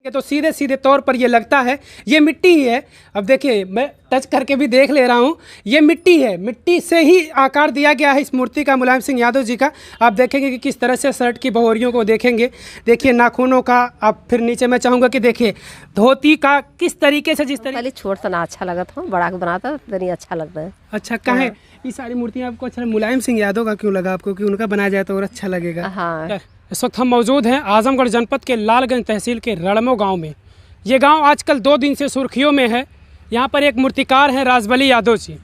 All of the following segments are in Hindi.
ये तो सीधे सीधे तौर पर ये लगता है ये मिट्टी ही है। अब देखिए मैं टच करके भी देख ले रहा हूँ, ये मिट्टी है, मिट्टी से ही आकार दिया गया है इस मूर्ति का मुलायम सिंह यादव जी का। आप देखेंगे कि किस तरह से शर्ट की भौरियों को देखेंगे, देखिए नाखूनों का। आप फिर नीचे मैं चाहूँगा कि देखिए धोती का किस तरीके से, जिस तरीके छोट सा ना अच्छा लगा था, बड़ा बनाता तो अच्छा लगता है। अच्छा कहें ये सारी मूर्तियाँ आपको अच्छा मुलायम सिंह यादव का क्यों लगा आपको, कि उनका बनाया जाए तो और अच्छा लगेगा? हाँ। इस वक्त हम मौजूद हैं आजमगढ़ जनपद के लालगंज तहसील के रणमो गांव में। ये गांव आजकल 2 दिन से सुर्खियों में है। यहाँ पर एक मूर्तिकार हैं राजबली यादव जी,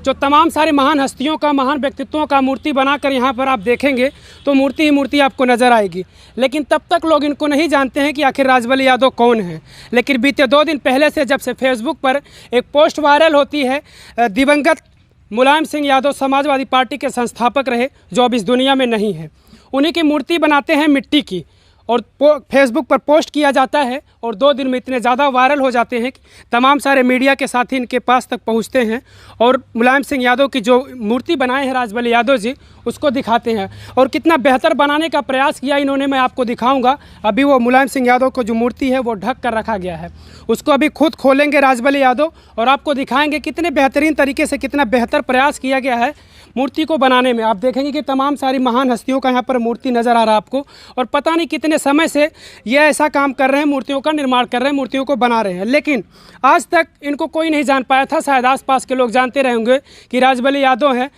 जो तमाम सारे महान हस्तियों का, महान व्यक्तित्वों का मूर्ति बनाकर यहाँ पर आप देखेंगे तो मूर्ति ही मूर्ति आपको नज़र आएगी। लेकिन तब तक लोग इनको नहीं जानते हैं कि आखिर राजबली यादव कौन है। लेकिन बीते 2 दिन पहले से जब से फेसबुक पर एक पोस्ट वायरल होती है, दिवंगत मुलायम सिंह यादव समाजवादी पार्टी के संस्थापक रहे, जो अब इस दुनिया में नहीं है, उन्हीं की मूर्ति बनाते हैं मिट्टी की और फेसबुक पर पोस्ट किया जाता है। और 2 दिन में इतने ज़्यादा वायरल हो जाते हैं कि तमाम सारे मीडिया के साथी इनके पास तक पहुंचते हैं और मुलायम सिंह यादव की जो मूर्ति बनाए हैं राजबली यादव जी, उसको दिखाते हैं। और कितना बेहतर बनाने का प्रयास किया इन्होंने, मैं आपको दिखाऊंगा। अभी वो मुलायम सिंह यादव को जो मूर्ति है वो ढक कर रखा गया है, उसको अभी खुद खोलेंगे राजबली यादव और आपको दिखाएंगे कितने बेहतरीन तरीके से, कितना बेहतर प्रयास किया गया है मूर्ति को बनाने में। आप देखेंगे कि तमाम सारी महान हस्तियों का यहाँ पर मूर्ति नज़र आ रहा है आपको, और पता नहीं कितने समय से ये ऐसा काम कर रहे हैं, मूर्तियों का निर्माण कर रहे हैं, मूर्तियों को बना रहे हैं। लेकिन आज तक इनको कोई नहीं जान पाया था। शायद आसपास के लोग जानते रहेंगे कि राजबली यादव हैं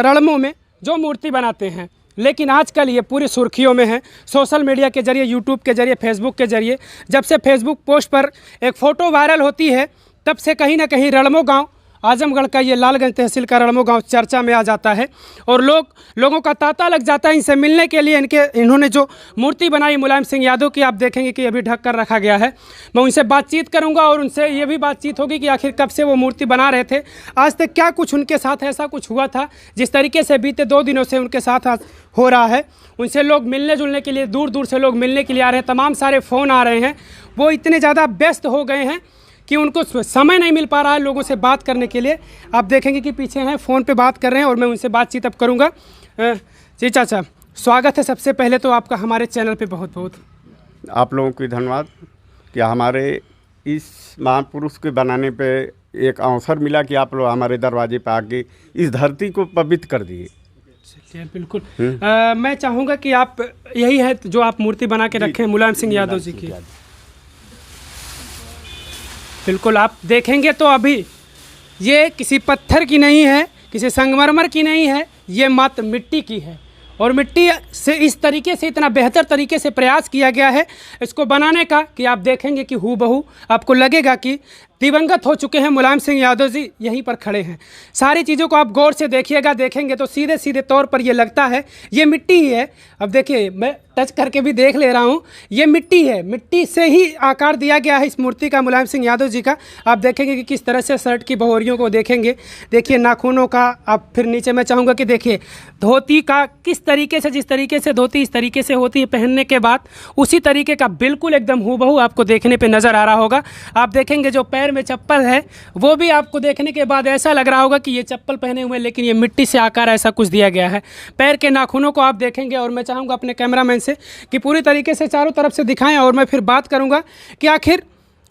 रणमो में जो मूर्ति बनाते हैं। लेकिन आजकल ये पूरी सुर्खियों में है, सोशल मीडिया के जरिए, यूट्यूब के जरिए, फेसबुक के जरिए। जब से फेसबुक पोस्ट पर एक फ़ोटो वायरल होती है तब से कहीं ना कहीं रणमो गाँव, आजमगढ़ का ये लालगंज तहसील का रणमो गांव चर्चा में आ जाता है और लोगों का तांता लग जाता है इनसे मिलने के लिए। इन्होंने जो मूर्ति बनाई मुलायम सिंह यादव की, आप देखेंगे कि अभी ढक कर रखा गया है। मैं उनसे बातचीत करूंगा और उनसे ये भी बातचीत होगी कि आखिर कब से वो मूर्ति बना रहे थे, आज तक क्या कुछ उनके साथ ऐसा कुछ हुआ था जिस तरीके से बीते 2 दिनों से उनके साथ आज हो रहा है। उनसे लोग मिलने जुलने के लिए, दूर दूर से लोग मिलने के लिए आ रहे हैं, तमाम सारे फ़ोन आ रहे हैं। वो इतने ज़्यादा व्यस्त हो गए हैं कि उनको समय नहीं मिल पा रहा है लोगों से बात करने के लिए। आप देखेंगे कि पीछे हैं, फ़ोन पे बात कर रहे हैं और मैं उनसे बातचीत अब करूँगा। जी चाचा, स्वागत है सबसे पहले तो आपका हमारे चैनल पे बहुत बहुत। आप लोगों को धन्यवाद कि हमारे इस महापुरुष के बनाने पे एक अवसर मिला कि आप लोग हमारे दरवाजे पे आके इस धरती को पवित्र कर दिए। चलिए बिल्कुल। मैं चाहूँगा कि आप, यही है जो आप मूर्ति बना के रखे हैं मुलायम सिंह यादव जी की, बिल्कुल आप देखेंगे तो अभी ये किसी पत्थर की नहीं है, किसी संगमरमर की नहीं है, ये मात्र मिट्टी की है। और मिट्टी से इस तरीके से, इतना बेहतर तरीके से प्रयास किया गया है इसको बनाने का कि आप देखेंगे कि हूबहू आपको लगेगा कि दिवंगत हो चुके हैं मुलायम सिंह यादव जी यहीं पर खड़े हैं। सारी चीज़ों को आप गौर से देखिएगा, देखेंगे तो सीधे सीधे तौर पर ये लगता है ये मिट्टी ही है। अब देखिए मैं टच करके भी देख ले रहा हूँ, ये मिट्टी है, मिट्टी से ही आकार दिया गया है इस मूर्ति का मुलायम सिंह यादव जी का। आप देखेंगे कि किस तरह से शर्ट की भौरियों को देखेंगे, देखिए नाखूनों का। आप फिर नीचे मैं चाहूँगा कि देखिए धोती का किस तरीके से, जिस तरीके से धोती इस तरीके से होती है पहनने के बाद, उसी तरीके का बिल्कुल एकदम हूबहू आपको देखने पे नज़र आ रहा होगा। आप देखेंगे जो पैर में चप्पल है वो भी आपको देखने के बाद ऐसा लग रहा होगा कि ये चप्पल पहने हुए, लेकिन ये मिट्टी से आकार ऐसा कुछ दिया गया है। पैर के नाखूनों को आप देखेंगे और मैं चाहूँगा अपने कैमरामैन से कि पूरी तरीके से चारों तरफ से दिखाएं और मैं फिर बात करूँगा कि आखिर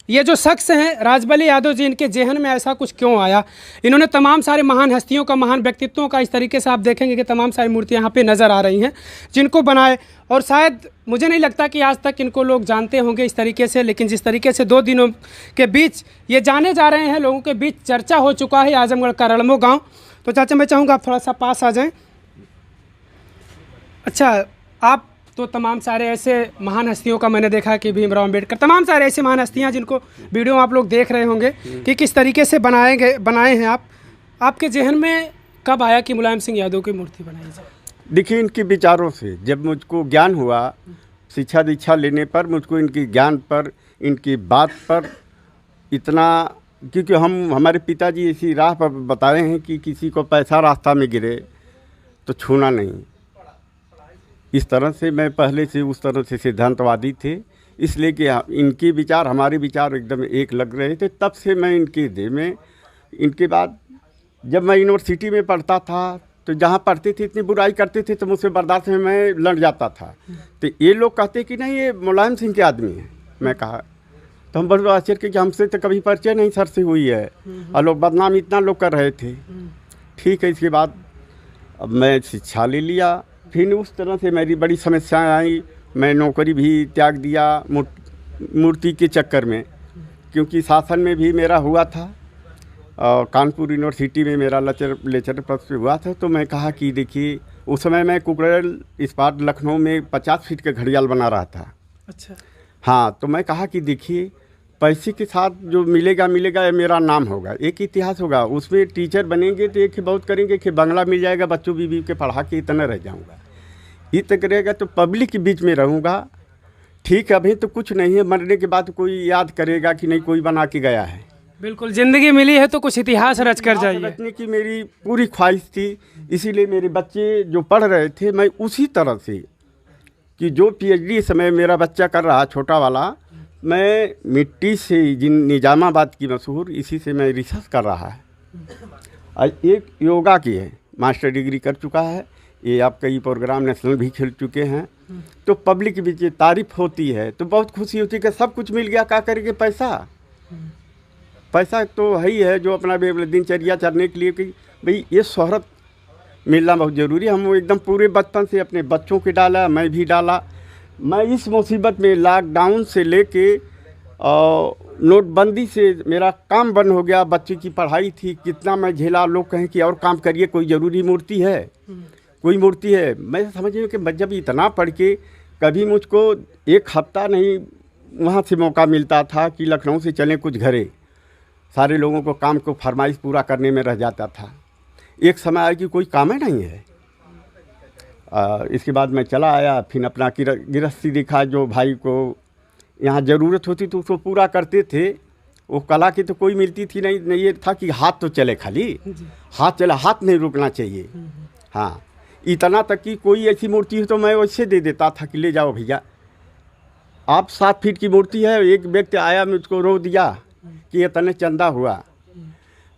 ये जो शख्स हैं राजबली यादव जी, इनके जेहन में ऐसा कुछ क्यों आया। इन्होंने तमाम सारे महान हस्तियों का, महान व्यक्तित्वों का, इस तरीके से आप देखेंगे कि तमाम सारी मूर्तियाँ यहाँ पे नज़र आ रही हैं जिनको बनाए। और शायद मुझे नहीं लगता कि आज तक इनको लोग जानते होंगे इस तरीके से, लेकिन जिस तरीके से 2 दिनों के बीच ये जाने जा रहे हैं, लोगों के बीच चर्चा हो चुका है आजमगढ़ का रणमो गाँव। तो चाचा मैं चाहूँगा आप थोड़ा सा पास आ जाएँ। अच्छा, आप तो तमाम सारे ऐसे महान हस्तियों का मैंने देखा कि भीमराव अम्बेडकर, तमाम सारे ऐसे महान हस्तियाँ जिनको वीडियो आप लोग देख रहे होंगे कि किस तरीके से बनाए हैं आप। आपके जहन में कब आया कि मुलायम सिंह यादव की मूर्ति बनाई जाए? देखिए इनके विचारों से जब मुझको ज्ञान हुआ, शिक्षा दीक्षा लेने पर मुझको इनके ज्ञान पर, इनकी बात पर इतना, क्योंकि हमारे पिताजी इसी राह पर बताए हैं कि किसी को पैसा रास्ता में गिरे तो छूना नहीं। इस तरह से मैं पहले से उस तरह से सिद्धांतवादी थे, इसलिए कि इनके विचार हमारे विचार एकदम एक लग रहे थे। तब से मैं इनके बाद जब मैं यूनिवर्सिटी में पढ़ता था तो जहाँ पढ़ते थे इतनी बुराई करते थे तो मुझसे बर्दाश्त में मैं लड़ जाता था। तो ये लोग कहते कि नहीं ये मुलायम सिंह के आदमी हैं, मैं कहा। तो हम बड़े आश्चर्य कि हमसे तो कभी परिचय नहीं सर से हुई है, और लोग बदनाम इतना लोग कर रहे थे। ठीक है, इसके बाद अब मैं शिक्षा ले लिया। फिर उस तरह से मेरी बड़ी समस्याएं आई। मैं नौकरी भी त्याग दिया मूर्ति के चक्कर में, क्योंकि शासन में भी मेरा हुआ था और कानपुर यूनिवर्सिटी में मेरा लेक्चर पद पे हुआ था। तो मैं कहा कि देखिए, उस समय मैं कुकरेल इस्पात लखनऊ में 50 फीट का घड़ियाल बना रहा था। अच्छा। हाँ, तो मैं कहा कि देखिए, पैसे के साथ जो मिलेगा ये मेरा नाम होगा, एक इतिहास होगा। उसमें टीचर बनेंगे तो एक बहुत करेंगे कि बंगला मिल जाएगा, बच्चों बीवी के पढ़ा के इतना रह जाऊँगा। ये तक रहेगा तो पब्लिक के बीच में रहूँगा। ठीक है, अभी तो कुछ नहीं है, मरने के बाद कोई याद करेगा कि नहीं कोई बना के गया है। बिल्कुल, ज़िंदगी मिली है तो कुछ इतिहास रच कर जाइए। रचने की मेरी पूरी ख्वाहिश थी। इसीलिए मेरे बच्चे जो पढ़ रहे थे, मैं उसी तरह से कि जो पीएचडी समय मेरा बच्चा कर रहा छोटा वाला, मैं मिट्टी से निजामाबाद की मशहूर, इसी से मैं रिसर्च कर रहा है। और एक योगा की है, मास्टर डिग्री कर चुका है। ये आप कई प्रोग्राम नेशनल भी खेल चुके हैं। तो पब्लिक के बीच तारीफ होती है तो बहुत खुशी होती है कि सब कुछ मिल गया, क्या करेंगे पैसा तो है ही है जो अपना दिनचर्या चलने के लिए कि भाई ये शोहरत मिलना बहुत ज़रूरी है। हम एकदम पूरे बचपन से अपने बच्चों के डाला, मैं भी डाला। मैं इस मुसीबत में लॉकडाउन से लेके नोटबंदी से मेरा काम बंद हो गया। बच्चे की पढ़ाई थी, कितना मैं झेला। लोग कहें कि और काम करिए, कोई ज़रूरी मूर्ति है, कोई मूर्ति है। मैं समझिए कि जब इतना पढ़ के कभी मुझको एक हफ्ता नहीं वहाँ से मौका मिलता था कि लखनऊ से चलें कुछ घरे, सारे लोगों को काम को फरमाइश पूरा करने में रह जाता था। एक समय आया कि कोई काम ही नहीं है। इसके बाद मैं चला आया, फिर अपना गृहस्थी देखा। जो भाई को यहाँ ज़रूरत होती तो उसको पूरा करते थे। वो कला की तो कोई मिलती थी नहीं, ये था कि हाथ तो चले, खाली हाथ चला, हाथ नहीं रुकना चाहिए। हाँ, इतना तक कि कोई ऐसी मूर्ति हो तो मैं वैसे दे देता था कि ले जाओ भैया। आप 7 फीट की मूर्ति है। एक व्यक्ति आया, मुझको रो दिया कि ये तने चंदा हुआ,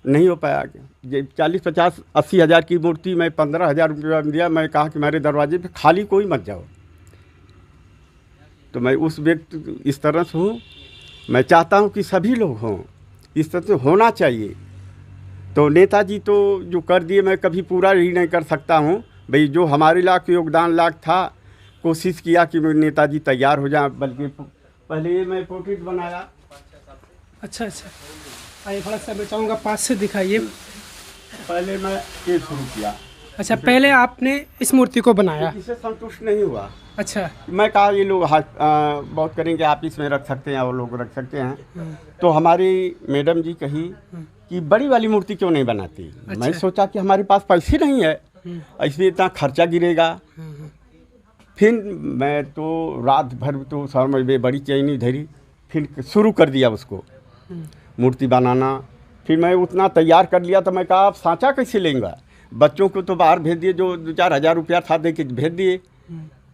नहीं हो पाया। 40, 50, 80 हज़ार की मूर्ति मैं 15,000 रुपया दिया। मैं कहा कि मेरे दरवाजे पे खाली कोई मत जाओ। तो मैं उस व्यक्ति इस तरह से हूँ। मैं चाहता हूँ कि सभी लोग हों, इस तरह से होना चाहिए। तो नेताजी तो जो कर दिए मैं कभी पूरा ही नहीं कर सकता हूँ। भाई जो हमारे लाख योगदान लाख था, कोशिश किया कि नेताजी तैयार हो जाए। बल्कि पहले मैं पोर्ट्रेट बनाया। अच्छा, आइए थोड़ा सा मैं चाहूँगा पास से दिखाइए। पहले मैं ये शुरू किया। अच्छा, पहले आपने इस मूर्ति को बनाया। इससे संतुष्ट नहीं हुआ। अच्छा। मैं कहा ये लोग बहुत करेंगे, आप इसमें रख सकते हैं और लोग रख सकते हैं। तो हमारी मैडम जी कही कि बड़ी वाली मूर्ति क्यों नहीं बनाती। अच्छा। मैं सोचा कि हमारे पास पैसे नहीं है, इसमें इतना खर्चा गिरेगा। फिर मैं तो रात भर तो सर में बड़ी चैनी धरी, फिर शुरू कर दिया उसको मूर्ति बनाना। फिर मैं उतना तैयार कर लिया। तो मैं कहा आप सांचा कैसे लेंगे। बच्चों को तो बाहर भेज दिए, जो 2-4 हज़ार रुपया था दे के भेज दिए।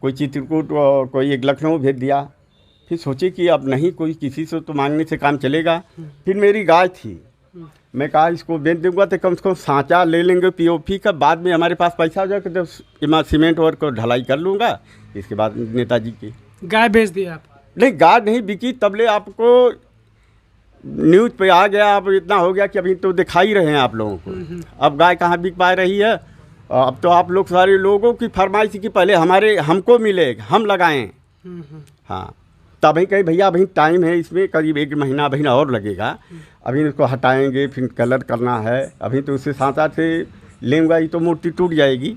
कोई चित्रकूट, कोई एक लखनऊ भेज दिया। फिर सोचे कि अब नहीं, कोई किसी से तो मांगने से काम चलेगा। फिर मेरी गाय थी, मैं कहा इसको बेच दूंगा तो कम से कम सांचा ले लेंगे पीओपी का। बाद में हमारे पास पैसा हो जाएगा तो मैं सीमेंट वर्क को ढलाई कर लूँगा। इसके बाद नेताजी की गाय बेच दी आप? नहीं, गाय नहीं बिकी। तबले आपको न्यूज़ पे आ गया। अब इतना हो गया कि अभी तो दिखाई रहे हैं आप लोगों को। अब गाय कहाँ बिक पा रही है। अब तो आप लोग सारे लोगों की फरमाइश कि पहले हमको मिले, हम लगाएं। हाँ, तभी कहीं भैया अभी टाइम है, इसमें करीब 1 महीना और लगेगा। अभी इसको हटाएंगे, फिर कलर करना है। अभी तो उसे सांचा से लेंगे ही तो मूर्ति टूट जाएगी।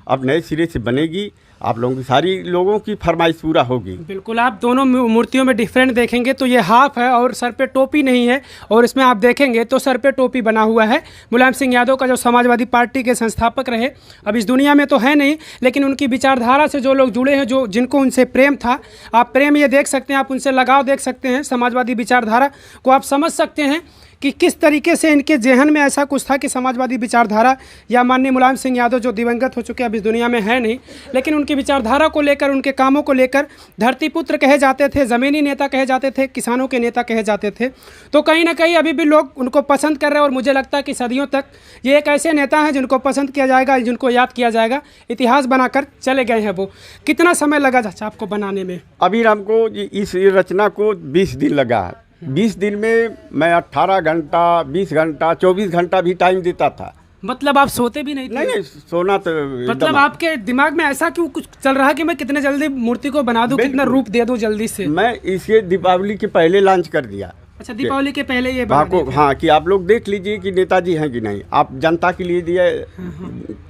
अब नए सिरे से बनेगी। आप लोगों की सारी लोगों की फरमाइश पूरा होगी। बिल्कुल, आप दोनों मूर्तियों में डिफरेंट देखेंगे तो ये हाफ है और सर पे टोपी नहीं है, और इसमें आप देखेंगे तो सर पे टोपी बना हुआ है। मुलायम सिंह यादव का जो समाजवादी पार्टी के संस्थापक रहे, अब इस दुनिया में तो है नहीं, लेकिन उनकी विचारधारा से जो लोग जुड़े हैं, जिनको उनसे प्रेम था, आप प्रेम ये देख सकते हैं, आप उनसे लगाव देख सकते हैं। समाजवादी विचारधारा को आप समझ सकते हैं कि किस तरीके से इनके जहन में ऐसा कुछ था कि समाजवादी विचारधारा या माननीय मुलायम सिंह यादव जो दिवंगत हो चुके अब इस दुनिया में है नहीं, लेकिन उनकी विचारधारा को लेकर, उनके कामों को लेकर धरती पुत्र कहे जाते थे, ज़मीनी नेता कहे जाते थे, किसानों के नेता कहे जाते थे। तो कहीं ना कहीं अभी भी लोग उनको पसंद कर रहे हैं और मुझे लगता है कि सदियों तक ये एक ऐसे नेता हैं जिनको पसंद किया जाएगा, जिनको याद किया जाएगा, इतिहास बनाकर चले गए हैं वो। कितना समय लगा चाचा आपको बनाने में? अभी हमको इस रचना को 20 दिन लगा है। 20 दिन में मैं 18 घंटा, 20 घंटा, 24 घंटा भी टाइम देता था। मतलब आप सोते भी नहीं थे? नहीं, सोना तो मतलब आपके दिमाग में ऐसा क्यों कुछ चल रहा है कि मैं कितने जल्दी मूर्ति को बना दूं, कितना रूप दे दूं जल्दी से? मैं इसे दीपावली के पहले लॉन्च कर दिया। अच्छा, दीपावली के पहले ये बना दिया? हाँ, कि आप लोग देख लीजिए कि नेताजी हैं कि नहीं। आप जनता के लिए दिए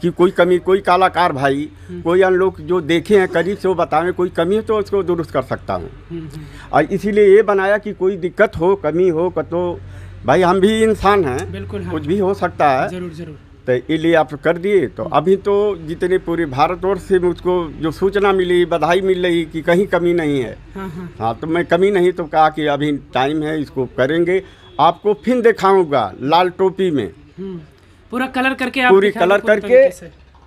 कि कोई कमी, कोई कलाकार भाई, कोई अन्य लोग जो देखे हैं करीब से वो बताएं, कोई कमी है तो उसको दुरुस्त कर सकता हूँ। और इसीलिए ये बनाया कि कोई दिक्कत हो, कमी हो तो भाई हम भी इंसान हैं, बिल्कुल, हाँ। कुछ भी हो सकता है। जरूर जरूर। तो इसलिए आप कर दिए। तो अभी तो जितने पूरे भारतवर्ष से मुझको जो सूचना मिली, बधाई मिल रही कि कहीं कमी नहीं है। हाँ, तो मैं कमी नहीं तो कहा कि अभी टाइम है, इसको करेंगे। आपको फिर दिखाऊंगा लाल टोपी में, पूरा कलर करके, आप पूरी कलर करके।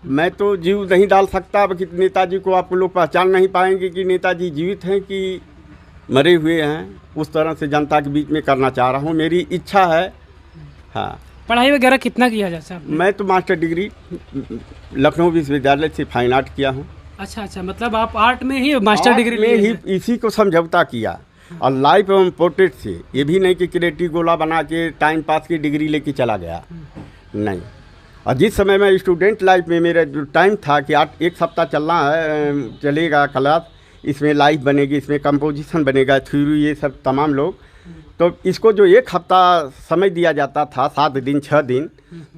मैं तो जीव नहीं डाल सकता अब कि नेताजी को आप लोग पहचान नहीं पाएंगे कि नेताजी जीवित हैं कि मरे हुए हैं। उस तरह से जनता के बीच में करना चाह रहा हूँ, मेरी इच्छा है। हाँ। पढ़ाई वगैरह कितना किया जाता है? मैं तो मास्टर डिग्री लखनऊ विश्वविद्यालय से फाइन आर्ट किया हूँ। अच्छा, मतलब आप आर्ट में ही मास्टर डिग्री में ही इसी को समझौता किया। और लाइफ एवं पोर्ट्रेट से, ये भी नहीं कि क्रिएटिव गोला बना के टाइम पास की डिग्री लेके चला गया, नहीं। और जिस समय मैं स्टूडेंट लाइफ में मेरा जो टाइम था कि 1 सप्ताह चलेगा क्लास, इसमें लाइफ बनेगी, इसमें कंपोजिशन बनेगा, थ्योरी, ये सब तमाम लोग, तो इसको जो 1 हफ्ता समय दिया जाता था, 7 दिन 6 दिन,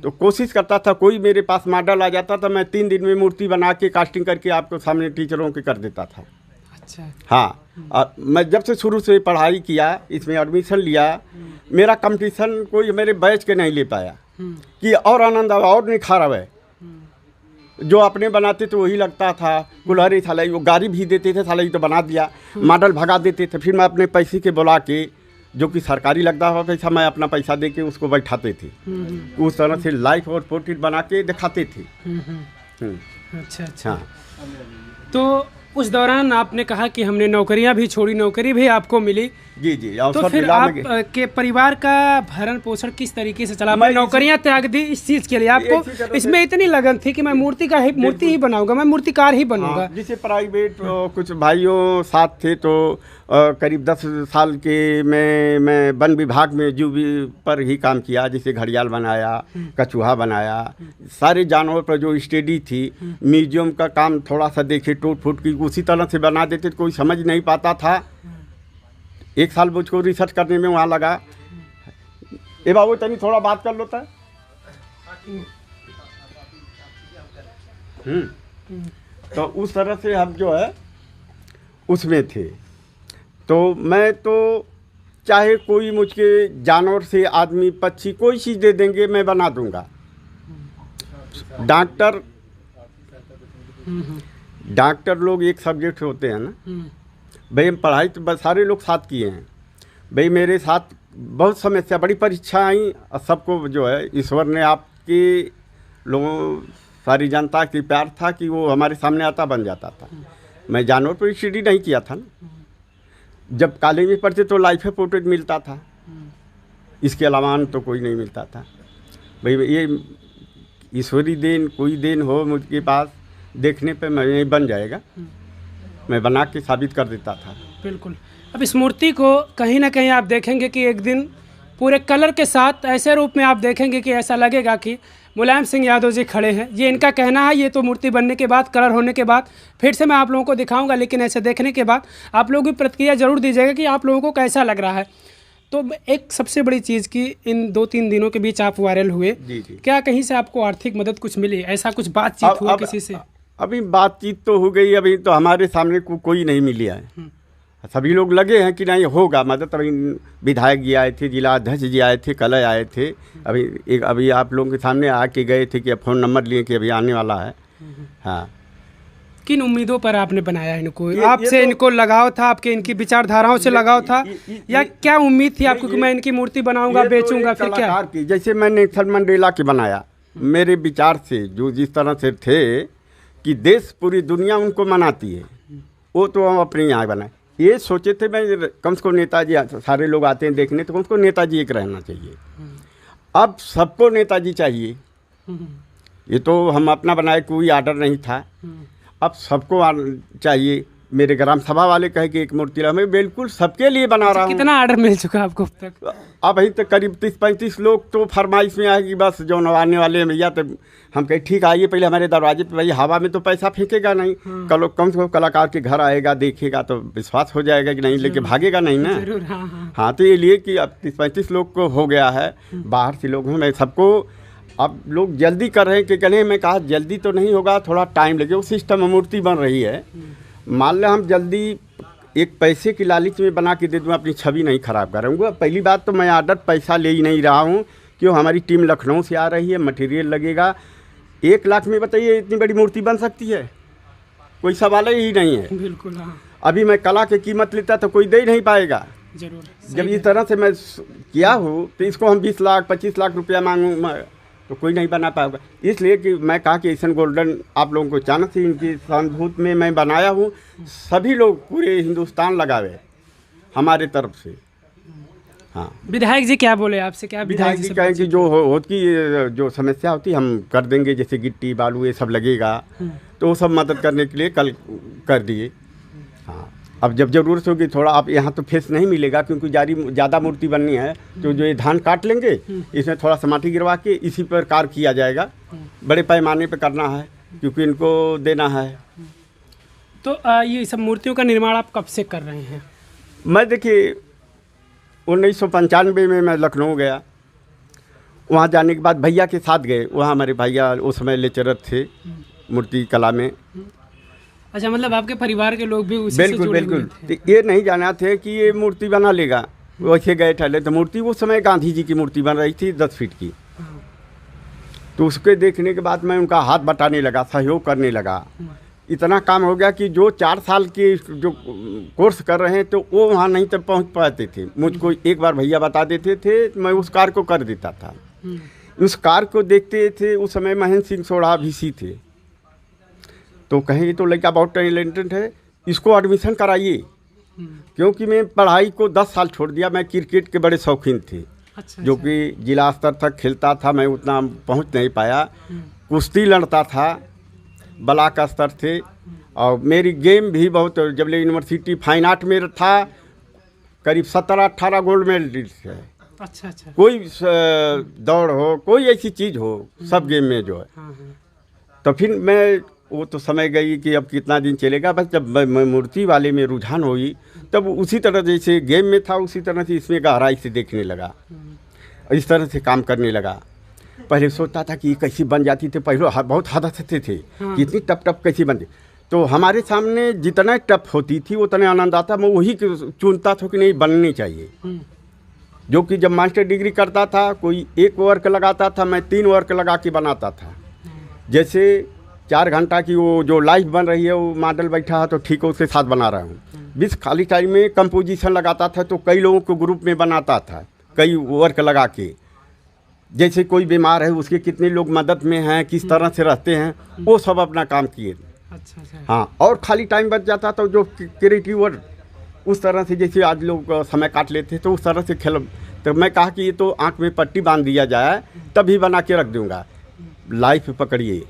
तो कोशिश करता था कोई मेरे पास मॉडल आ जाता था, मैं 3 दिन में मूर्ति बना के कास्टिंग करके आपको सामने टीचरों के कर देता था। अच्छा। हाँ, मैं जब से शुरू से पढ़ाई किया, इसमें एडमिशन लिया, मेरा कंपटीशन कोई मेरे बैच के नहीं ले पाया कि और आनंद और निखार आवे। जो अपने बनाते थे वही लगता था, कुल्हाड़ी थाला वो गाड़ी भी देते थे, थाला तो बना दिया, मॉडल भगा देते थे। फिर मैं अपने पैसे के बुला के, जो कि सरकारी लगता हुआ पैसा, मैं अपना पैसा दे के उसको बैठाते थे। उस तरह से लाइफ और पोर्ट्रेट बना के दिखाते थे। अच्छा। हाँ। तो उस दौरान आपने कहा कि हमने नौकरियां भी छोड़ी, नौकरी भी आपको मिली। जी। तो फिर आप के परिवार का भरण पोषण किस तरीके से चला? मैं नौकरियां त्याग दी इस चीज़ के लिए, आपको इसमें इतनी लगन थी कि मैं मूर्ति ही बनाऊंगा, मैं मूर्तिकार ही बनूंगा। जैसे प्राइवेट कुछ भाइयों साथ थे, तो करीब 10 साल के मैं वन विभाग में जू पर ही काम किया। जैसे घड़ियाल बनाया, कछुआ बनाया, सारे जानवर पर जो स्टडी थी, म्यूजियम का काम थोड़ा सा देखे, टूट फूट की उसी तरह से बना देते, कोई समझ नहीं पाता था। 1 साल मुझको रिसर्च करने में वहाँ लगा। ए बाबू तनी थोड़ा बात कर लो था। तो उस तरह से हम जो है उसमें थे। तो मैं तो चाहे कोई मुझके जानवर से, आदमी, पक्षी, कोई चीज़ दे देंगे मैं बना दूंगा। डॉक्टर लोग एक सब्जेक्ट होते हैं ना भाई, हम पढ़ाई तो बस सारे लोग साथ किए हैं भाई। मेरे साथ बहुत समस्या, बड़ी परीक्षा आई, और सबको जो है ईश्वर ने आपके लोगों, सारी जनता की प्यार था कि वो हमारे सामने आता बन जाता था। मैं जानवर पर स्टडी नहीं किया था ना। जब कॉलेज में पढ़ते तो लाइफ पोर्ट्रेट मिलता था, इसके अलावा तो कोई नहीं मिलता था भाई। ये ईश्वरी देन, कोई देन हो मुझके पास, देखने पे मैं बन जाएगा, मैं बना के साबित कर देता था। बिल्कुल। अब इस मूर्ति को कहीं ना कहीं आप देखेंगे कि एक दिन पूरे कलर के साथ ऐसे रूप में आप देखेंगे कि ऐसा लगेगा कि मुलायम सिंह यादव जी खड़े हैं। ये इनका कहना है। ये तो मूर्ति बनने के बाद, कलर होने के बाद फिर से मैं आप लोगों को दिखाऊंगा, लेकिन ऐसे देखने के बाद आप लोग भी प्रतिक्रिया जरूर दीजिएगा कि आप लोगों को कैसा लग रहा है। तो एक सबसे बड़ी चीज़ कि इन 2-3 दिनों के बीच आप वायरल हुए, जी। क्या कहीं से आपको आर्थिक मदद कुछ मिली? ऐसा कुछ बातचीत हुआ किसी से? अभी बातचीत तो हो गई, अभी तो हमारे सामने कोई नहीं मिली है। सभी लोग लगे हैं कि नहीं होगा मदद। अभी विधायक जी आए थे, जिला अध्यक्ष जी आए थे, कल आए थे। अभी आप लोगों के सामने आके गए थे कि फ़ोन नंबर लिए कि अभी आने वाला है। हाँ, किन उम्मीदों पर आपने बनाया इनको? ये आपसे तो- इनको लगाव था, आपके इनकी विचारधाराओं से लगाव था, या क्या उम्मीद थी आपको कि मैं इनकी मूर्ति बनाऊंगा, ये तो बेचूंगा, एक फिर क्या? कलाकार की, जैसे मैंने नेल्सन मंडेला की बनाया, मेरे विचार से जो जिस तरह से थे कि देश पूरी दुनिया उनको मनाती है, वो तो हम अपने यहाँ बनाए। ये सोचे थे मैं कम से कम नेताजी, सारे लोग आते हैं देखने, तो कम से कम नेताजी एक रहना चाहिए। अब सबको नेताजी चाहिए। ये तो हम अपना बनाए, कोई आर्डर नहीं था। अब सबको चाहिए। मेरे ग्राम सभा वाले कहे कि एक मूर्ति मैं बिल्कुल सबके लिए बना रहा हूँ। कितना ऑर्डर मिल चुका आपको अब तक? अब अभी तक करीब 30-35 लोग तो फरमाइश में आए कि बस जो नवाने वाले हैं भैया, तो हम कहे ठीक आइए पहले हमारे दरवाजे पे। भाई हवा में तो पैसा फेंकेगा नहीं, कम से कम कलाकार के घर आएगा, देखेगा तो विश्वास हो जाएगा कि नहीं, लेके भागेगा नहीं ना। जरूर, हाँ हाँ। हाँ, तो ये लिए कि अब 30-35 लोग को हो गया है, बाहर से लोग हैं। मैं सबको, अब लोग जल्दी कर रहे हैं कि कहने, मैं कहा जल्दी तो नहीं होगा, थोड़ा टाइम लगेगा। वो सिस्टम मूर्ति बन रही है, मान लें हम जल्दी एक पैसे की लालच में बना के दे दूँ, अपनी छवि नहीं खराब करूँगा। पहली बात तो मैं आर्डर पैसा ले ही नहीं रहा हूँ, क्यों हमारी टीम लखनऊ से आ रही है, मटेरियल लगेगा। 1 लाख में बताइए इतनी बड़ी मूर्ति बन सकती है? कोई सवाल ही नहीं है। बिल्कुल, हाँ, अभी मैं कला की कीमत लेता तो कोई दे ही नहीं पाएगा। जरूर। जब इस तरह से मैं किया हूँ तो इसको हम 20 लाख 25 लाख रुपया मांगूँ तो कोई नहीं बना पाएगा। इसलिए कि मैं कहा कि एशियन गोल्डन आप लोगों को अचानक से इनकी सहानुभूति में मैं बनाया हूँ। सभी लोग पूरे हिंदुस्तान लगावे हमारे तरफ से। हाँ, विधायक जी क्या बोले आपसे? क्या विधायक जी से कहें कि जो होती जो समस्या होती हम कर देंगे, जैसे गिट्टी बालू ये सब लगेगा तो वो सब मदद करने के लिए कल कर दिए। हाँ, अब जब जरूरत होगी थोड़ा, आप यहाँ तो फेस नहीं मिलेगा क्योंकि ज़्यादा मूर्ति बननी है, तो जो ये धान काट लेंगे इसमें थोड़ा सा माटी गिरवा के इसी पर कार्य किया जाएगा। बड़े पैमाने पर करना है क्योंकि इनको देना है। तो ये सब मूर्तियों का निर्माण आप कब से कर रहे हैं? मैं देखिए 1995 में मैं लखनऊ गया। वहाँ जाने के बाद भैया के साथ गए। वहाँ हमारे भैया उस समय लेक्चरर थे मूर्ति कला में। अच्छा, मतलब आपके परिवार के लोग भी उसी से बिल्कुल जुड़े बिल्कुल। हुए थे? तो ये नहीं जाना थे कि ये मूर्ति बना लेगा, वैसे गए ठहले। तो मूर्ति उस समय गांधी जी की मूर्ति बन रही थी 10 फीट की। तो उसके देखने के बाद मैं उनका हाथ बटाने लगा, सहयोग करने लगा। इतना काम हो गया कि जो 4 साल के जो कोर्स कर रहे हैं तो वो वहाँ नहीं तक पहुँच पाते थे। मुझको एक बार भैया बता देते थे, मैं उस कार्य को कर देता था। उस कार्य को देखते थे। उस समय महेंद्र सिंह सोढ़ा VC थे, तो कहें तो लड़का बहुत टैलेंटेड है, इसको एडमिशन कराइए। क्योंकि मैं पढ़ाई को 10 साल छोड़ दिया। मैं क्रिकेट के बड़े शौकीन थे। अच्छा, जो कि जिला स्तर तक खेलता था, मैं उतना पहुंच नहीं पाया। कुश्ती लड़ता था, ब्लॉक स्तर थे। और मेरी गेम भी बहुत, जब ले यूनिवर्सिटी फाइन आर्ट में था, करीब 17-18 गोल्ड मेडलिस्ट है। अच्छा अच्छा। कोई दौड़ हो, कोई ऐसी चीज़ हो, सब गेम में जो है। हाँ हाँ। तो फिर मैं, वो तो समय गई कि अब कितना दिन चलेगा। बस जब मैं मूर्ति वाले में रुझान हुई, तब उसी तरह जैसे गेम में था उसी तरह से इसमें गहराई से देखने लगा, इस तरह से काम करने लगा। पहले सोचता था कि ये कैसी बन जाती थी, पहले बहुत हदसते थे कि इतनी टप टप कैसी बनती। तो हमारे सामने जितना टप होती थी उतना आनंद आता। मैं वही चुनता था कि नहीं बननी चाहिए। जो कि जब मास्टर डिग्री करता था, कोई 1 वर्क लगाता था, मैं 3 वर्क लगा के बनाता था। जैसे 4 घंटा की वो जो लाइफ बन रही है, वो मॉडल बैठा है तो ठीक है, उसके साथ बना रहा हूँ। 20 खाली टाइम में कंपोजिशन लगाता था, तो कई लोगों को ग्रुप में बनाता था, कई वर्क लगा के। जैसे कोई बीमार है, उसके कितने लोग मदद में हैं, किस तरह से रहते हैं, वो सब अपना काम किए। अच्छा अच्छा। हाँ, और खाली टाइम बच जाता तो जो क्रिएटिव वर्क उस तरह से, जैसे आज लोग समय काट लेते तो उस तरह से खेल। तो मैं कहा कि ये तो आँख में पट्टी बांध दिया जाए, तभी बना के रख दूँगा। लाइफ पकड़िए,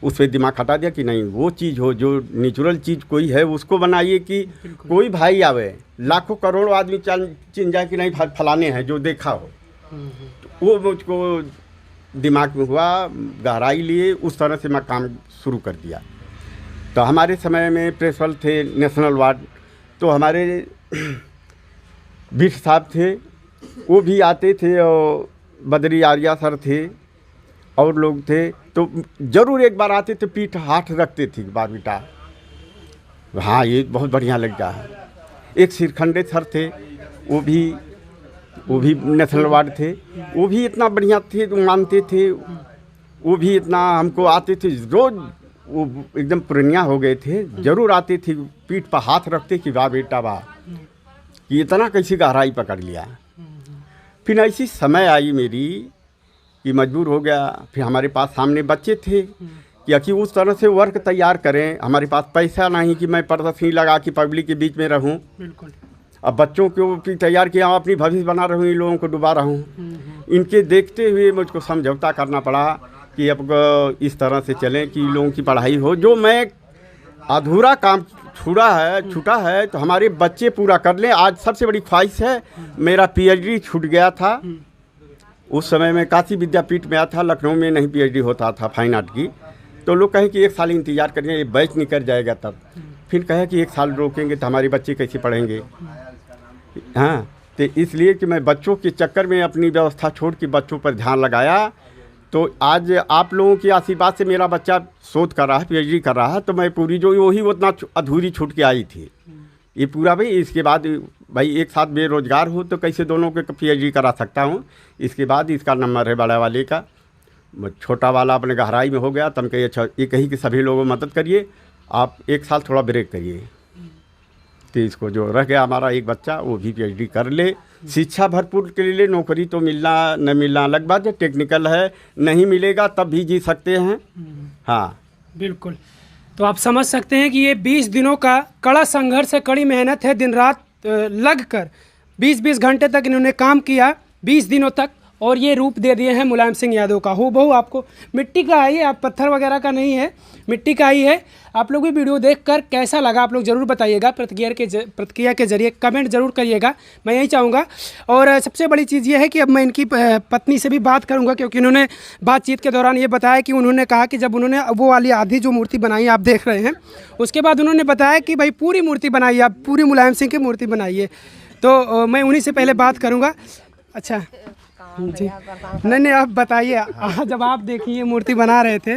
उस पर दिमाग हटा दिया कि नहीं, वो चीज़ हो जो नेचुरल चीज़ कोई है उसको बनाइए। कि कोई भाई आवे, लाखों करोड़ों आदमी चिन जाए कि नहीं फलाने हैं जो देखा हो, तो वो मुझको दिमाग में हुआ, गहराई लिए, उस तरह से मैं काम शुरू कर दिया। तो हमारे समय में प्रिंसिपल थे नेशनल वार्ड, तो हमारे बिट साहब थे, वो भी आते थे, और बद्री आर्या सर थे और लोग थे। तो जरूर एक बार आते थे, पीठ हाथ रखते थे बारबीटा, हाँ ये बहुत बढ़िया लगता है। एक सिरखंडे सर थे, वो भी नेशनल वार्ड थे, वो भी इतना बढ़िया थे, मानते थे। वो भी इतना हमको आते थे, रोज़ वो एकदम पुरनिया हो गए थे, जरूर आती थी, पीठ पर हाथ रखते कि वाह बेटा वाह, कि इतना कैसी गहराई पकड़ लिया। फिर ऐसी समय आई मेरी कि मजबूर हो गया। फिर हमारे पास सामने बच्चे थे कि उस तरह से वर्क तैयार करें, हमारे पास पैसा नहीं कि मैं प्रदर्शनी लगा कि पब्लिक के बीच में रहूं। बिल्कुल। अब बच्चों को भी तैयार किया, अपनी भविष्य बना रहा हूँ, इन लोगों को डुबा रहा हूँ। इनके देखते हुए मुझको समझौता करना पड़ा कि अब इस तरह से चलें कि लोगों की पढ़ाई हो। जो मैं अधूरा काम छूटा है तो हमारे बच्चे पूरा कर लें। आज सबसे बड़ी ख्वाहिश है, मेरा पीएचडी छूट गया था। उस समय मैं काशी विद्यापीठ में आया था, लखनऊ में नहीं पीएचडी होता था फाइन आर्ट की। तो लोग कहें कि 1 साल इंतज़ार करेंगे, ये बैच निकल जाएगा तब। फिर कहे कि 1 साल रोकेंगे तो हमारे बच्चे कैसे पढ़ेंगे। हाँ, तो इसलिए कि मैं बच्चों के चक्कर में अपनी व्यवस्था छोड़ के बच्चों पर ध्यान लगाया। तो आज आप लोगों की आशीर्वाद से मेरा बच्चा शोध कर रहा है, पीएचडी कर रहा है। तो मैं पूरी जो वही उतना अधूरी छूट के आई थी, ये पूरा भाई। इसके बाद भाई एक साथ बेरोजगार हो तो कैसे दोनों के पीएचडी करा सकता हूँ। इसके बाद इसका नंबर है बड़ा वाले का, छोटा वाला अपने गहराई में हो गया। तब कहिए अच्छा, ये कही कि सभी लोगों मदद करिए, आप 1 साल थोड़ा ब्रेक करिए। तो इसको जो रह गया हमारा एक बच्चा, वो भी पीएचडी कर ले, शिक्षा भरपूर के लिए। नौकरी तो मिलना न मिलना अलग बात है, टेक्निकल है, नहीं मिलेगा तब भी जी सकते हैं। हाँ बिल्कुल। तो आप समझ सकते हैं कि ये 20 दिनों का कड़ा संघर्ष है, कड़ी मेहनत है, दिन रात लग कर 20-20 घंटे तक इन्होंने काम किया, 20 दिनों तक, और ये रूप दे दिए हैं मुलायम सिंह यादव का। हूबहू आपको मिट्टी का है ये, आप पत्थर वगैरह का नहीं है, मिट्टी का ही है। आप लोग भी वीडियो देखकर कैसा लगा आप लोग ज़रूर बताइएगा, प्रतिक्रिया के जरिए कमेंट ज़रूर करिएगा, मैं यही चाहूँगा। और सबसे बड़ी चीज़ ये है कि अब मैं इनकी पत्नी से भी बात करूँगा, क्योंकि उन्होंने बातचीत के दौरान ये बताया कि उन्होंने कहा कि जब उन्होंने वो वाली आधी जो मूर्ति बनाई आप देख रहे हैं, उसके बाद उन्होंने बताया कि भाई पूरी मूर्ति बनाइए, आप पूरी मुलायम सिंह की मूर्ति बनाइए। तो मैं उन्हीं से पहले बात करूँगा। अच्छा जी, नहीं आप बताइए, जब आप देखिए मूर्ति बना रहे थे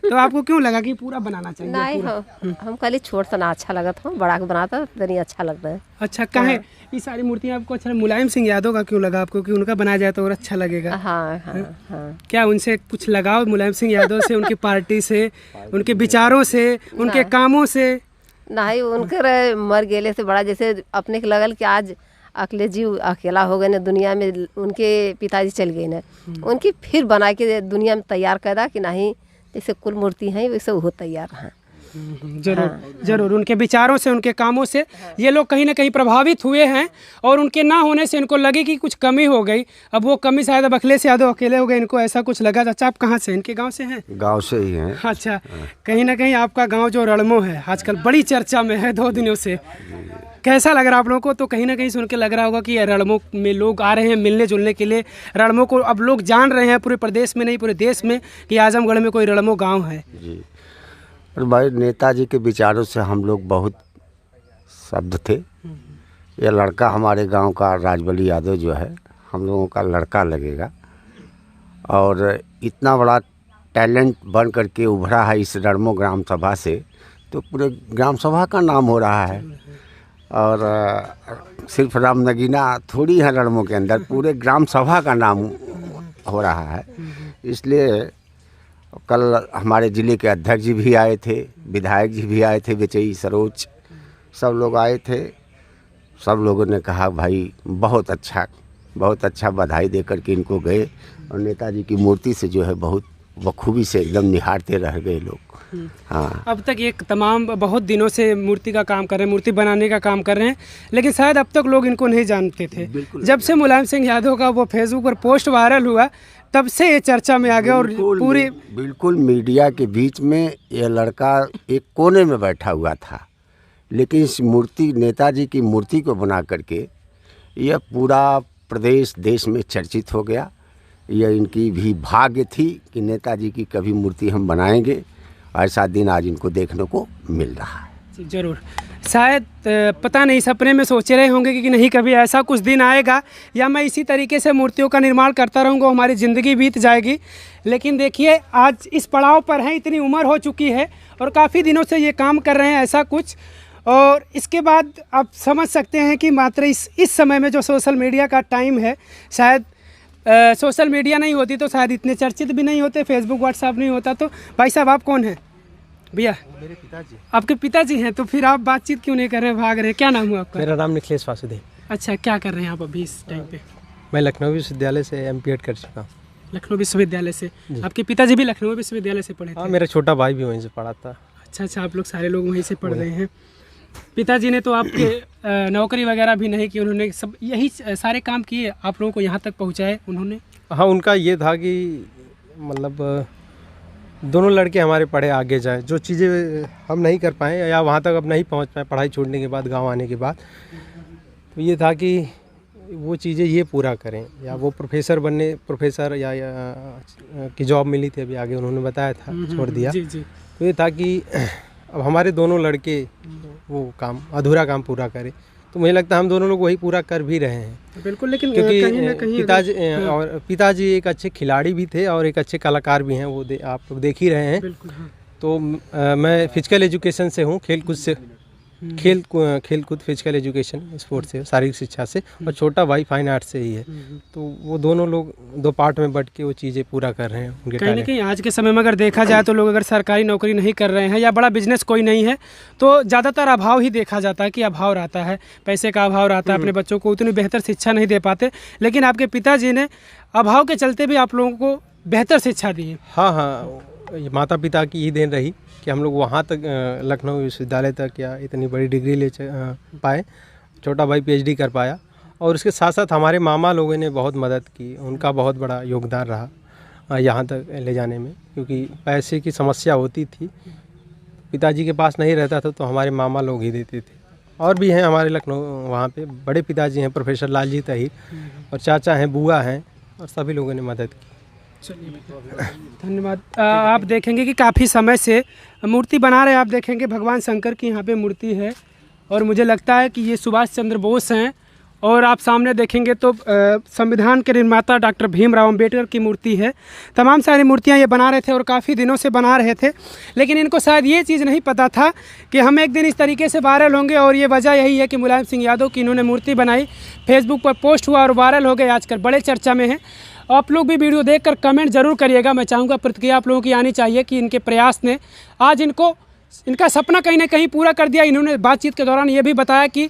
तो आपको क्यों लगा कि पूरा बनाना चाहिए? नहीं हम कल छोट सा ना अच्छा लगा था, बड़ा के बनाता तनी अच्छा लगता है। अच्छा, कहे ये सारी मूर्तियाँ आपको अच्छा मुलायम सिंह यादव का क्यों लगा आपको कि उनका बनाया जाए तो और अच्छा लगेगा? हाँ हाँ हाँ। क्या उनसे कुछ लगाव मुलायम सिंह यादव से, उनकी पार्टी से, उनके विचारों से, उनके कामों से? नहीं, उनके मर गेले से बड़ा जैसे अपने के लगल कि आज अकेले जीव अकेला हो गए ना दुनिया में, उनके पिताजी चल गए ना, उनकी फिर बना के दुनिया में तैयार कर दा कि नहीं जैसे कुल मूर्ति हैं वैसे वो तैयार हैं। जरूर जरूर, उनके विचारों से, उनके कामों से ये लोग कहीं ना कहीं प्रभावित हुए हैं, और उनके ना होने से इनको लगे कि कुछ कमी हो गई। अब वो कमी शायद अब अखिलेश यादव अकेले हो गए, इनको ऐसा कुछ लगा। अच्छा, आप कहाँ से, इनके गांव से हैं? गांव से ही हैं। अच्छा, कहीं ना कहीं आपका गांव जो रड़मो है आजकल बड़ी चर्चा में है 2 दिनों से, कैसा लग रहा है आप लोगों को? तो कहीं ना कहीं सुन के लग रहा होगा कि रड़मो में लोग आ रहे हैं मिलने जुलने के लिए। रड़मो को अब लोग जान रहे हैं, पूरे प्रदेश में नहीं पूरे देश में, कि आजमगढ़ में कोई रड़मो गांव है। जी, और भाई नेताजी के विचारों से हम लोग बहुत स्तब्ध थे। ये लड़का हमारे गांव का राजबली यादव जो है, हम लोगों का लड़का लगेगा, और इतना बड़ा टैलेंट बन करके उभरा है इस रड़मो ग्राम सभा से, तो पूरे ग्राम सभा का नाम हो रहा है। और सिर्फ रामनगीना थोड़ी है रड़मो के अंदर, पूरे ग्राम सभा का नाम हो रहा है। इसलिए कल हमारे ज़िले के अध्यक्ष जी भी आए थे, विधायक जी भी आए थे, बेचई सरोज, सब लोग आए थे। सब लोगों ने कहा भाई बहुत अच्छा, बधाई दे करके इनको गए, और नेताजी की मूर्ति से जो है बहुत बखूबी से एकदम निहारते रह गए लोग। हाँ, अब तक ये तमाम बहुत दिनों से मूर्ति का काम कर रहे हैं, मूर्ति बनाने का काम कर रहे हैं, लेकिन शायद अब तक लोग इनको नहीं जानते थे। जब से मुलायम सिंह यादव का वो फेसबुक पर पोस्ट वायरल हुआ, तब से ये चर्चा में आ गया, और पूरी बिल्कुल मीडिया के बीच में ये लड़का एक कोने में बैठा हुआ था, लेकिन इस मूर्ति, नेताजी की मूर्ति को बना करके यह पूरा प्रदेश देश में चर्चित हो गया। यह इनकी भी भाग्य थी कि नेताजी की कभी मूर्ति हम बनाएंगे, ऐसा दिन आज इनको देखने को मिल रहा है। जरूर, शायद पता नहीं सपने में सोचे रहे होंगे कि नहीं कभी ऐसा कुछ दिन आएगा, या मैं इसी तरीके से मूर्तियों का निर्माण करता रहूँगा, हमारी ज़िंदगी बीत जाएगी। लेकिन देखिए आज इस पड़ाव पर हैं, इतनी उम्र हो चुकी है, और काफ़ी दिनों से ये काम कर रहे हैं ऐसा कुछ। और इसके बाद आप समझ सकते हैं कि मात्र इस समय में जो सोशल मीडिया का टाइम है, शायद सोशल मीडिया नहीं होती तो शायद इतने चर्चित भी नहीं होते, फेसबुक व्हाट्सएप नहीं होता। तो भाई साहब आप कौन हैं? भैया मेरे पिताजी। आपके पिताजी हैं, तो फिर आप बातचीत क्यों नहीं कर रहे हैं, भाग रहे हैं? क्या नाम हुआ आपका? मेरा नाम निखिलेश वासुदेव। अच्छा, क्या कर रहे हैं आप अभी इस टाइम पे? मैं लखनऊ विश्वविद्यालय से एमपीएड कर चुका हूँ। लखनऊ विश्वविद्यालय से? आपके पिताजी भी लखनऊ विश्वविद्यालय से पढ़े थे? हाँ, मेरा छोटा भाई भी वहीं से पढ़ा था। अच्छा, आप लोग सारे लोग वहीं से पढ़ रहे हैं। पिताजी ने तो आपके नौकरी वगैरह भी नहीं की, उन्होंने सब यही सारे काम किए, आप लोगों को यहाँ तक पहुँचाए उन्होंने? हाँ, उनका ये था कि मतलब दोनों लड़के हमारे पढ़े आगे जाए, जो चीज़ें हम नहीं कर पाए या वहाँ तक अब नहीं पहुँच पाए पढ़ाई छोड़ने के बाद, गांव आने के बाद, तो ये था कि वो चीज़ें ये पूरा करें, या वो प्रोफेसर या की जॉब मिली थी अभी आगे उन्होंने बताया था, छोड़ दिया। जी जी। तो ये था कि अब हमारे दोनों लड़के वो काम अधूरा काम पूरा करें, तो मुझे लगता है हम दोनों लोग वही पूरा कर भी रहे हैं। बिल्कुल, लेकिन क्योंकि कहीं ना कहीं पिताजी एक अच्छे खिलाड़ी भी थे और एक अच्छे कलाकार भी हैं, वो आप लोग देख ही रहे हैं। बिल्कुल, हाँ। तो मैं फिजिकल एजुकेशन से हूँ, खेलकूद से, खेलकूद फिजिकल एजुकेशन स्पोर्ट्स से, शारीरिक शिक्षा से, और छोटा भाई फाइन आर्ट से ही है। तो वो दोनों लोग दो पार्ट में बट के वो चीज़ें पूरा कर रहे हैं उनके कहीं ना टैलेंट। कहीं आज के समय में अगर देखा जाए तो लोग अगर सरकारी नौकरी नहीं कर रहे हैं या बड़ा बिजनेस कोई नहीं है, तो ज़्यादातर अभाव ही देखा जाता है कि अभाव रहता है, पैसे का अभाव रहता है, अपने बच्चों को उतनी बेहतर शिक्षा नहीं दे पाते। लेकिन आपके पिताजी ने अभाव के चलते भी आप लोगों को बेहतर शिक्षा दी है। हाँ हाँ, ये माता पिता की ही देन रही कि हम लोग वहाँ तक लखनऊ विश्वविद्यालय तक या इतनी बड़ी डिग्री ले पाए। छोटा भाई पीएचडी कर पाया, और उसके साथ साथ हमारे मामा लोगों ने बहुत मदद की, उनका बहुत बड़ा योगदान रहा यहाँ तक ले जाने में, क्योंकि पैसे की समस्या होती थी, पिताजी के पास नहीं रहता था तो हमारे मामा लोग ही देते थे। और भी हैं हमारे लखनऊ वहाँ पे बड़े पिताजी हैं प्रोफेसर लालजी तहीर, और चाचा हैं, बुआ हैं, और सभी लोगों ने मदद की। चलिए, धन्यवाद। आप देखेंगे कि काफ़ी समय से मूर्ति बना रहे हैं, आप देखेंगे भगवान शंकर की यहाँ पे मूर्ति है, और मुझे लगता है कि ये सुभाष चंद्र बोस हैं। और आप सामने देखेंगे तो संविधान के निर्माता डॉक्टर भीमराव अंबेडकर की मूर्ति है। तमाम सारी मूर्तियाँ ये बना रहे थे और काफ़ी दिनों से बना रहे थे, लेकिन इनको शायद ये चीज़ नहीं पता था कि हम एक दिन इस तरीके से वायरल होंगे। और ये वजह यही है कि मुलायम सिंह यादव की इन्होंने मूर्ति बनाई, फेसबुक पर पोस्ट हुआ और वायरल हो गए, आजकल बड़े चर्चा में हैं। आप लोग भी वीडियो देखकर कमेंट जरूर करिएगा। मैं चाहूँगा प्रतिक्रिया आप लोगों की आनी चाहिए कि इनके प्रयास ने आज इनका सपना कहीं ना कहीं पूरा कर दिया। इन्होंने बातचीत के दौरान ये भी बताया कि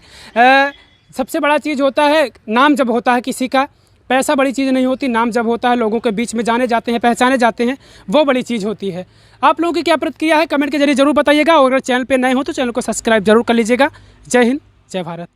सबसे बड़ा चीज़ होता है नाम, जब होता है किसी का, पैसा बड़ी चीज़ नहीं होती, नाम जब होता है, लोगों के बीच में जाने जाते हैं, पहचाने जाते हैं, वो बड़ी चीज़ होती है। आप लोगों की क्या प्रतिक्रिया है कमेंट के जरिए जरूर बताइएगा, और अगर चैनल पर नए हो तो चैनल को सब्सक्राइब जरूर कर लीजिएगा। जय हिंद, जय भारत।